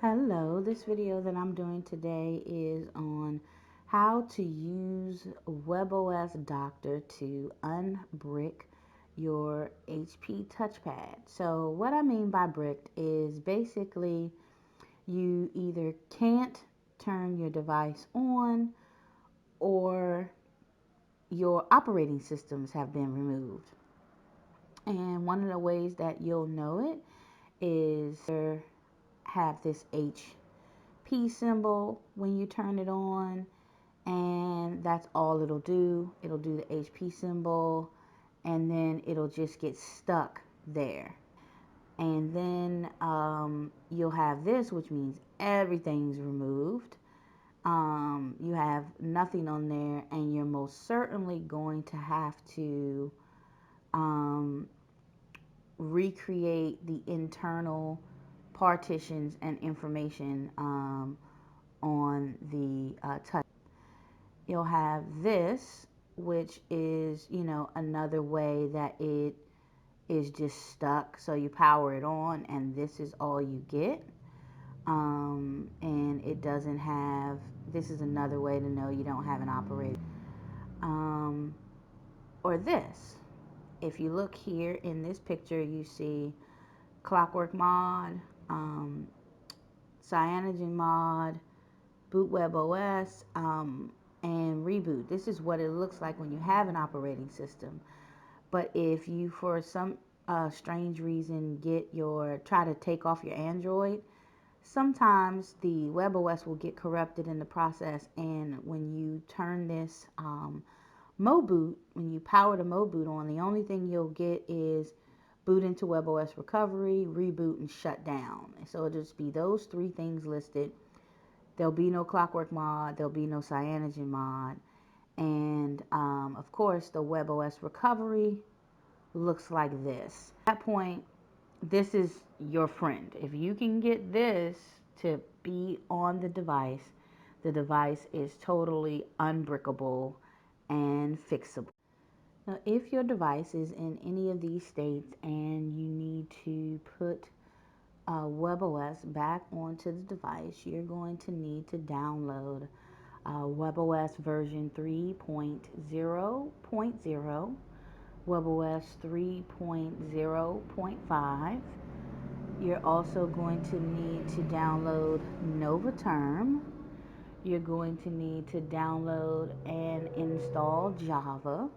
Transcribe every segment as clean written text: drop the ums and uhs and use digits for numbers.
Hello, this video that I'm doing today is on how to use WebOS Doctor to unbrick your HP TouchPad. So what I mean by bricked is basically you either can't turn your device on or your operating systems have been removed. And one of the ways that you'll know it is have this HP symbol when you turn it on, and that's all it'll do. It'll do the HP symbol, and then it'll just get stuck there. And then you'll have this, which means everything's removed. You have nothing on there, and you're most certainly going to have to um, recreate the internal partitions and information on the touch. You'll have this, which is, another way that it is just stuck. So you power it on, and this is all you get. And it doesn't have, this is another way to know you don't have an operator. Or this. If you look here in this picture, you see Clockwork Mod, Cyanogen Mod, Boot WebOS, and Reboot. This is what it looks like when you have an operating system. But if you, for some strange reason, try to take off your Android, sometimes the WebOS will get corrupted in the process. And when you turn this MoBoot, when you power the MoBoot on, the only thing you'll get is boot into WebOS recovery, reboot, and shut down. So it'll just be those three things listed. There'll be no Clockwork Mod, there'll be no Cyanogen Mod, and of course the WebOS recovery looks like this. At that point, this is your friend. If you can get this to be on the device is totally unbrickable and fixable. Now, if your device is in any of these states and you need to put WebOS back onto the device, you're going to need to download WebOS version 3.0.0, WebOS 3.0.5. You're also going to need to download NovaTerm. You're going to need to download and install Java.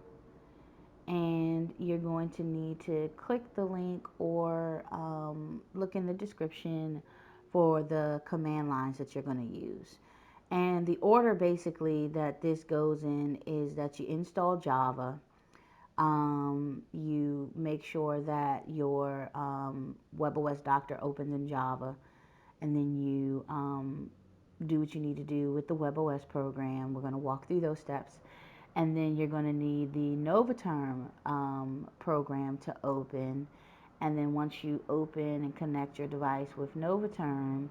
And you're going to need to click the link or look in the description for the command lines that you're going to use. And the order basically that this goes in is that you install Java, you make sure that your WebOS Doctor opens in Java, and then you do what you need to do with the WebOS program. We're going to walk through those steps. And then you're going to need the NovaTerm program to open. And then once you open and connect your device with NovaTerm,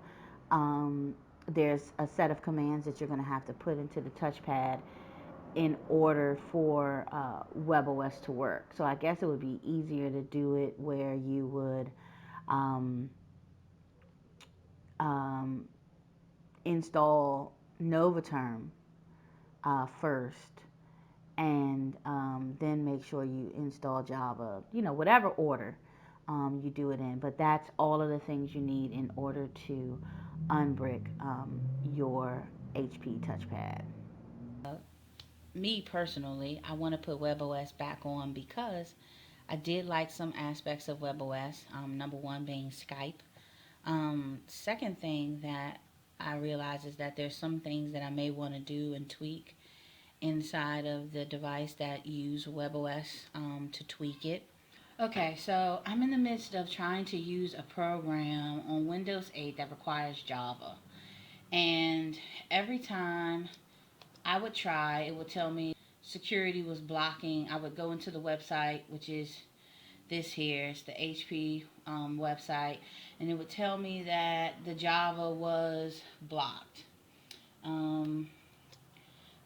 there's a set of commands that you're going to have to put into the touchpad in order for WebOS to work. So I guess it would be easier to do it where you would install NovaTerm first, and then make sure you install Java, whatever order you do it in. But that's all of the things you need in order to unbrick your HP touchpad. Me personally, I want to put WebOS back on because I did like some aspects of WebOS. Number one being Skype. Second thing that I realize is that there's some things that I may want to do and tweak inside of the device that use WebOS to tweak it. Okay, so I'm in the midst of trying to use a program on Windows 8 that requires Java. And every time I would try, it would tell me security was blocking. I would go into the website, which is this here. It's the HP website. And it would tell me that the Java was blocked.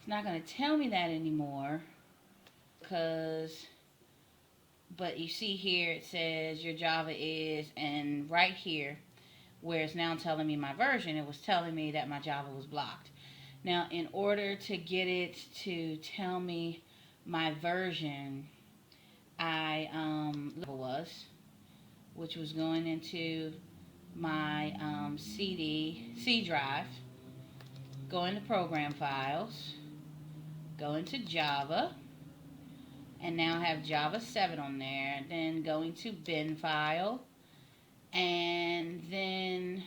It's not going to tell me that anymore but you see here it says your Java is, and right here where it's now telling me my version. It was telling me that my Java was blocked. Now, in order to get it to tell me my version, I which was going into my C drive, go into program files, go into Java, and now I have Java 7 on there. Then going to bin file, and then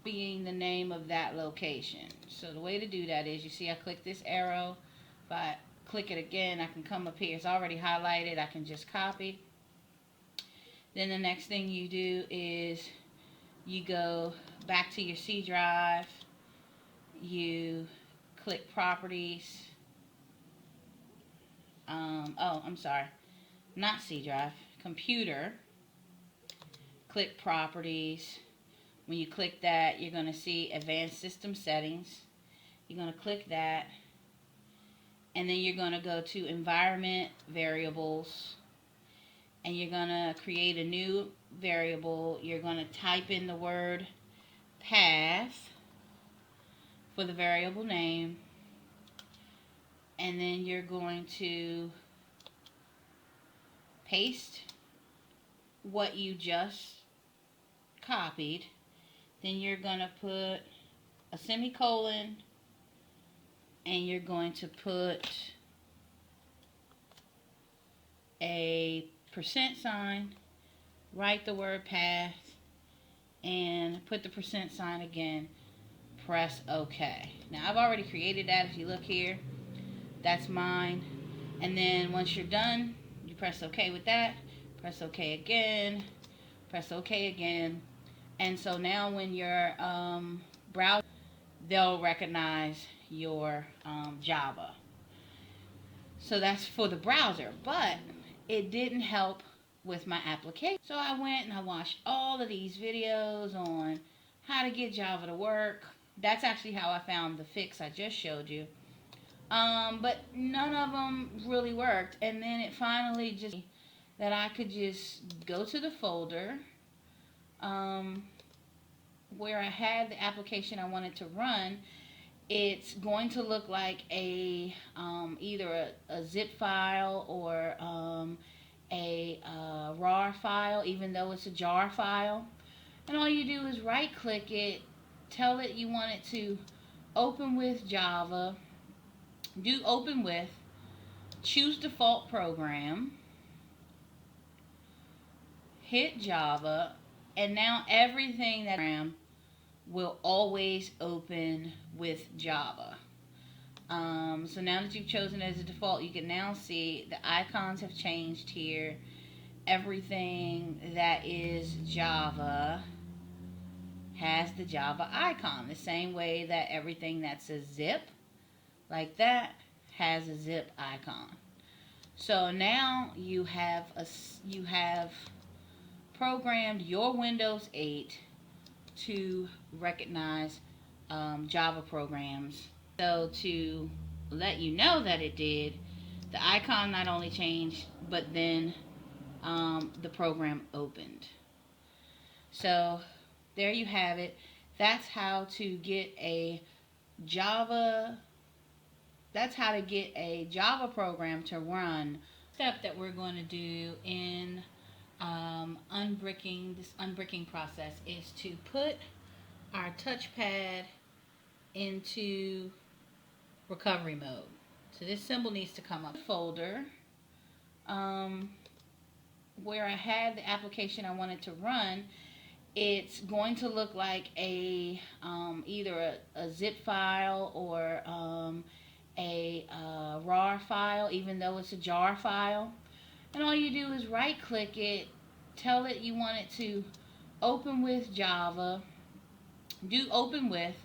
being the name of that location. So the way to do that is, you see I click this arrow. If I click it again, I can come up here. It's already highlighted. I can just copy. Then the next thing you do is you go back to your C drive. You click properties. Oh, I'm sorry. Not C drive. Computer. Click properties. When you click that, you're going to see advanced system settings. You're going to click that. And then you're going to go to environment variables. And you're going to create a new variable. You're going to type in the word path for the variable name. And then you're going to paste what you just copied. Then you're going to put a semicolon, and you're going to put a %, write the word path, and put the % again. Press OK. Now I've already created that. If you look here, that's mine. And then once you're done, you press OK with that. Press OK again. Press OK again. And so now when your browser, they'll recognize your Java. So that's for the browser, but it didn't help with my application. So I went and I watched all of these videos on how to get Java to work. That's actually how I found the fix I just showed you. But none of them really worked. And then it finally just that I could just go to the folder where I had the application I wanted to run. It's going to look like a either a zip file or a RAR file, even though it's a jar file. And all you do is right click it, tell it you want it to open with Java, do open with, choose default program, hit Java, and now everything that program will always open with Java. So now that you've chosen it as a default, you can now see the icons have changed here. Everything that is Java has the Java icon, the same way that everything that's a zip like that has a zip icon. So now you have programmed your Windows 8 to recognize Java programs. So to let you know that it did, the icon not only changed, but then the program opened. So there you have it. That's how to get a Java program to run. Step that we're going to do in this unbricking process is to put our touchpad into recovery mode. So this symbol needs to come up. Folder where I had the application I wanted to run, it's going to look like a either a zip file or a RAR file, even though it's a jar file. And all you do is right click it, tell it you want it to open with Java, do open with,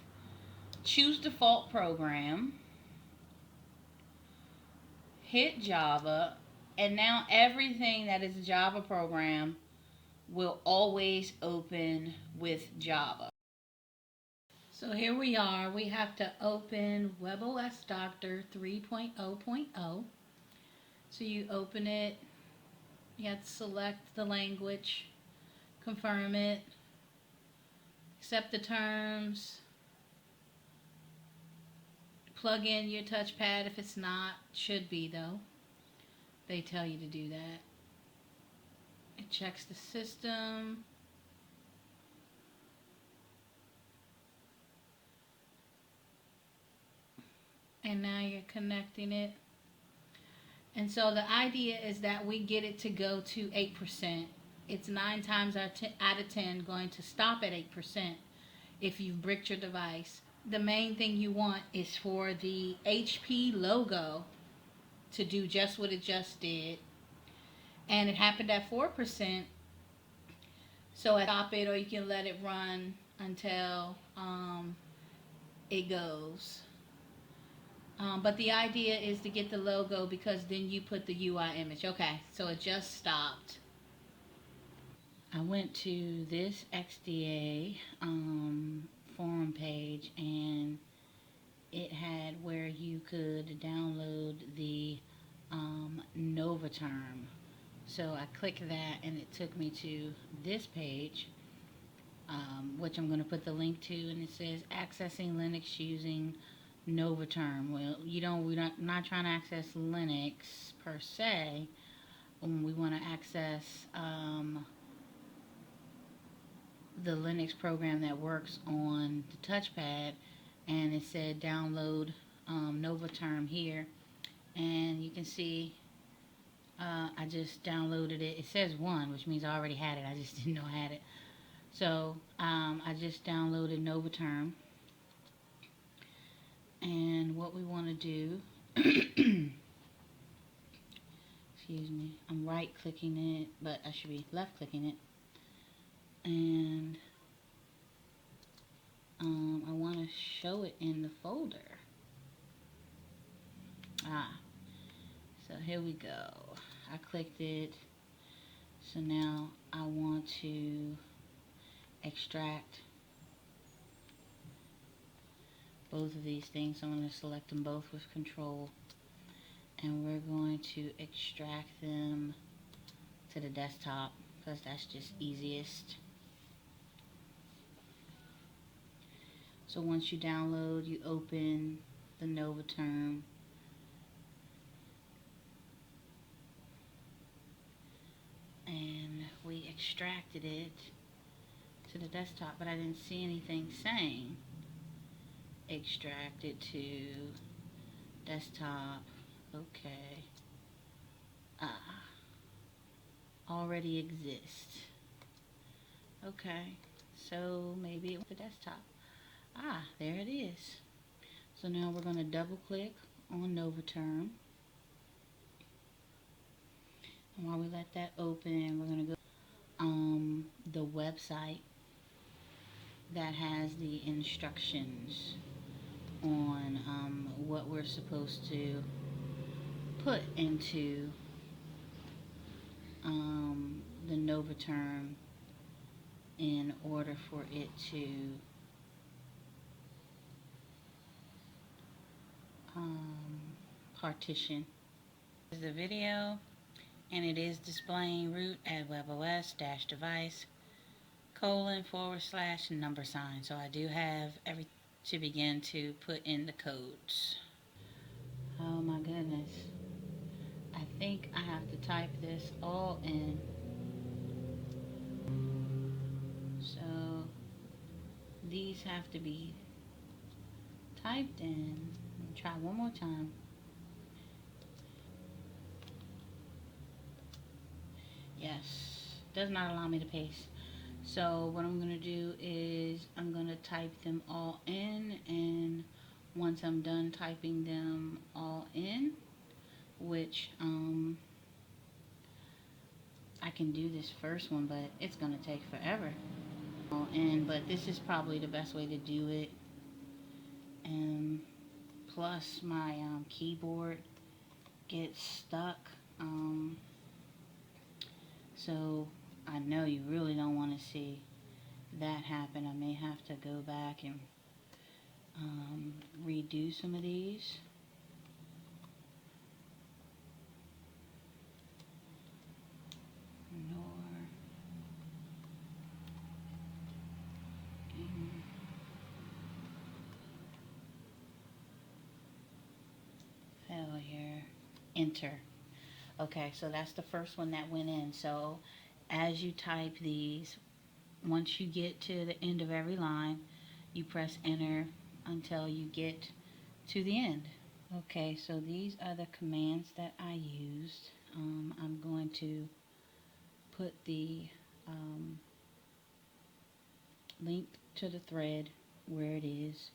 choose default program, hit Java, and now everything that is a Java program will always open with Java. So here we are. We have to open WebOs Dr 3.0.0. So you open it. You have to select the language, confirm it, Accept the terms. Plug in your touchpad if it's not. Should be though. They tell you to do that. It checks the system. And now you're connecting it. And so the idea is that we get it to go to 8%. It's 9 times out of 10 going to stop at 8% if you've bricked your device. The main thing you want is for the HP logo to do just what it just did. And it happened at 4%. So I stop it, or you can let it run until it goes. But the idea is to get the logo because then you put the UI image. Okay, so it just stopped. I went to this XDA forum page, and it had where you could download the Nova term. So I clicked that, and it took me to this page, which I'm going to put the link to, and it says accessing Linux using Nova term. Well, we're not trying to access Linux per se. We want to access the Linux program that works on the touchpad, and it said download Nova term here, and you can see I just downloaded it. It says 1, which means I already had it. I just didn't know I had it. So I just downloaded Nova term, and what we want to do excuse me, I'm right clicking it, but I should be left clicking it, and I want to show it in the folder. So here we go. I clicked it. So now I want to extract both of these things. I'm going to select them both with control, and we're going to extract them to the desktop because that's just easiest. So once you download, you open the Nova term, and we extracted it to the desktop, but I didn't see anything saying extract it to desktop. Okay. Already exists. Okay, so maybe it was the desktop. There it is. So now we're going to double click on Nova term, and while we let that open, we're going to go the website that has the instructions on what we're supposed to put into the Nova term in order for it to partition. This is the video, and it is displaying root at WebOS-device : /$. So I do have everything to begin to put in the codes. Oh my goodness. I think I have to type this all in. So these have to be typed in. Let me try one more time. Yes, does not allow me to paste. So what I'm going to do is I'm going to type them all in, and once I'm done typing them all in, which I can do this first one, but it's going to take forever. But this is probably the best way to do it. And plus my keyboard gets stuck. So I know you really don't want to see that happen. I may have to go back and redo some of these. Game enter. Okay, so that's the first one that went in. So as you type these, once you get to the end of every line, you press enter until you get to the end. Okay, so these are the commands that I used. I'm going to put the um, link to the thread where it is.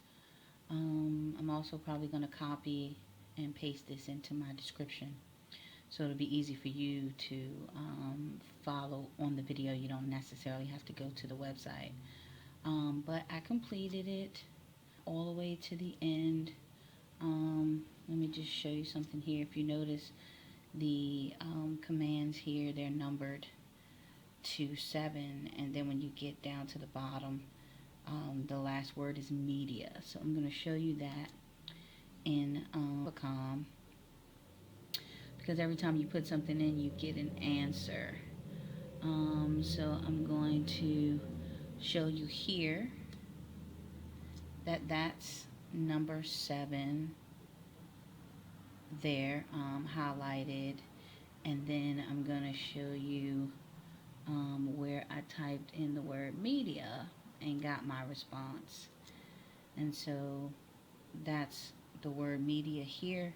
I'm also probably going to copy and paste this into my description, so it'll be easy for you to follow on the video. You don't necessarily have to go to the website. But I completed it all the way to the end. Let me just show you something here. If you notice, the commands here, they're numbered to 7, and then when you get down to the bottom, the last word is media. So I'm going to show you that in Becom, because every time you put something in, you get an answer. So I'm going to show you here that that's number 7 there, highlighted, and then I'm going to show you where I typed in the word media and got my response. And so that's the word media here,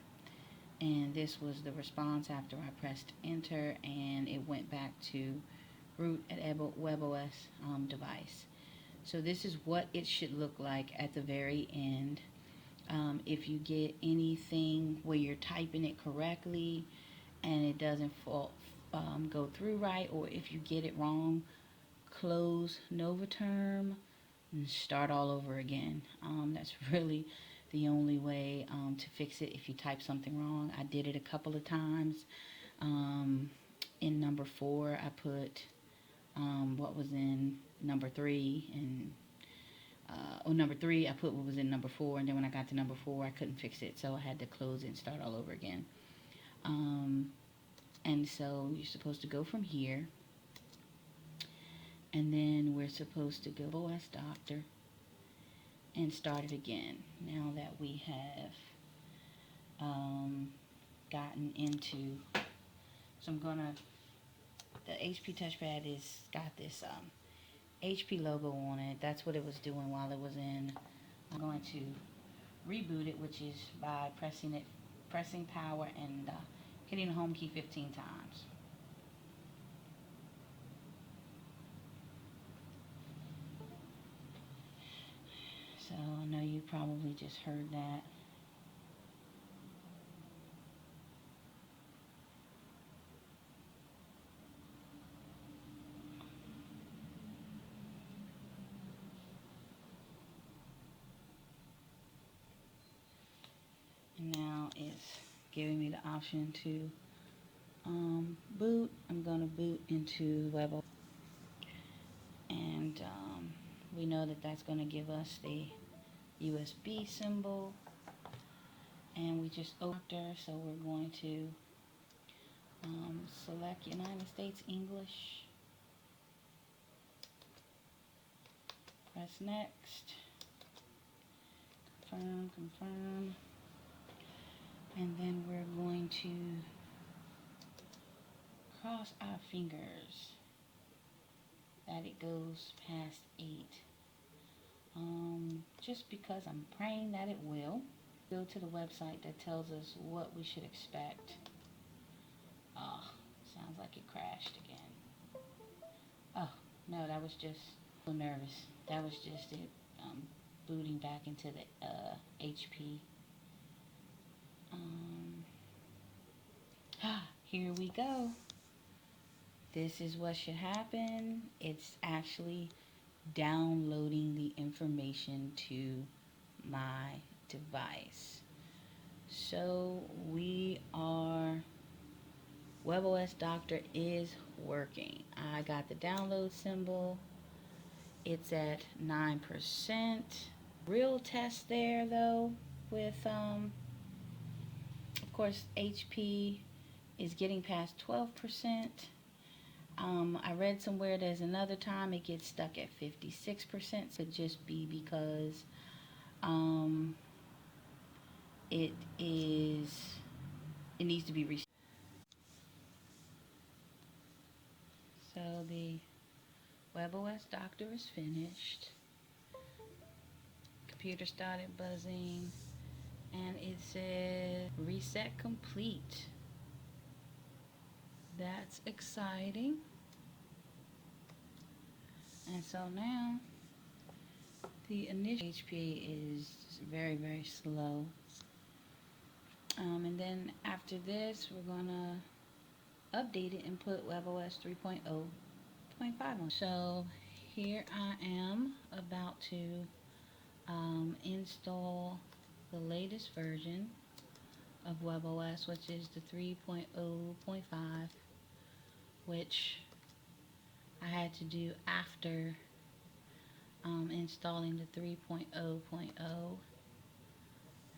and this was the response after I pressed enter, and it went back to root at WebOS device. So this is what it should look like at the very end. If you get anything where you're typing it correctly and it doesn't go through right, or if you get it wrong, close Novaterm and start all over again. That's really the only way to fix it if you type something wrong. I did it a couple of times. In number 4, I put what was in number 3, and number 3, I put what was in number 4, and then when I got to number 4, I couldn't fix it, so I had to close it and start all over again. And so you're supposed to go from here, and then we're supposed to go WebOs Dr and start it again. Now that we have gotten into, so I'm gonna, the HP TouchPad is got this HP logo on it. That's what it was doing while it was in. I'm going to reboot it, which is by pressing power and hitting the home key 15 times. So I know you probably just heard that. And now it's giving me the option to boot. I'm going to boot into WebOS, and we know that that's going to give us the USB symbol, and we just opened, so we're going to select United States English, press next, confirm, and then we're going to cross our fingers that it goes past 8. Just because I'm praying that it will. Go to the website that tells us what we should expect. Oh, sounds like it crashed again. Oh, no, that was just so nervous. That was just it booting back into the HP. Here we go. This is what should happen. It's actually downloading the information to my device. So WebOs Dr is working. I got the download symbol. It's at 9%. Real test there though with of course HP is getting past 12%. I read somewhere there's another time it gets stuck at 56%. So just be because it is it needs to be reset. So the WebOS Doctor is finished. Computer started buzzing, and it says reset complete. That's exciting. And so now the initial HP is very, very slow. And then after this, we're gonna update it and put WebOS 3.0.5 on. So here I am about to install the latest version of WebOS, which is the 3.0.5, which I had to do after installing the 3.0.0.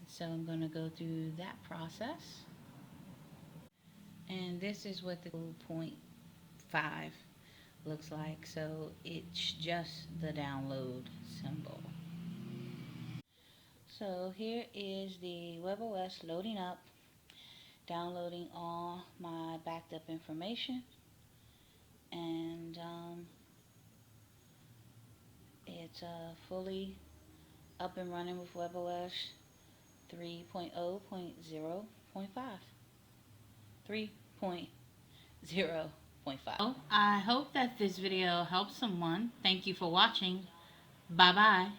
So I'm going to go through that process. And this is what the 0.5 looks like. So it's just the download symbol. So here is the WebOS loading up, downloading all my backed up information, and it's fully up and running with WebOS 3.0.0.5. 3.0.5. I hope that this video helps someone. Thank you for watching. Bye bye.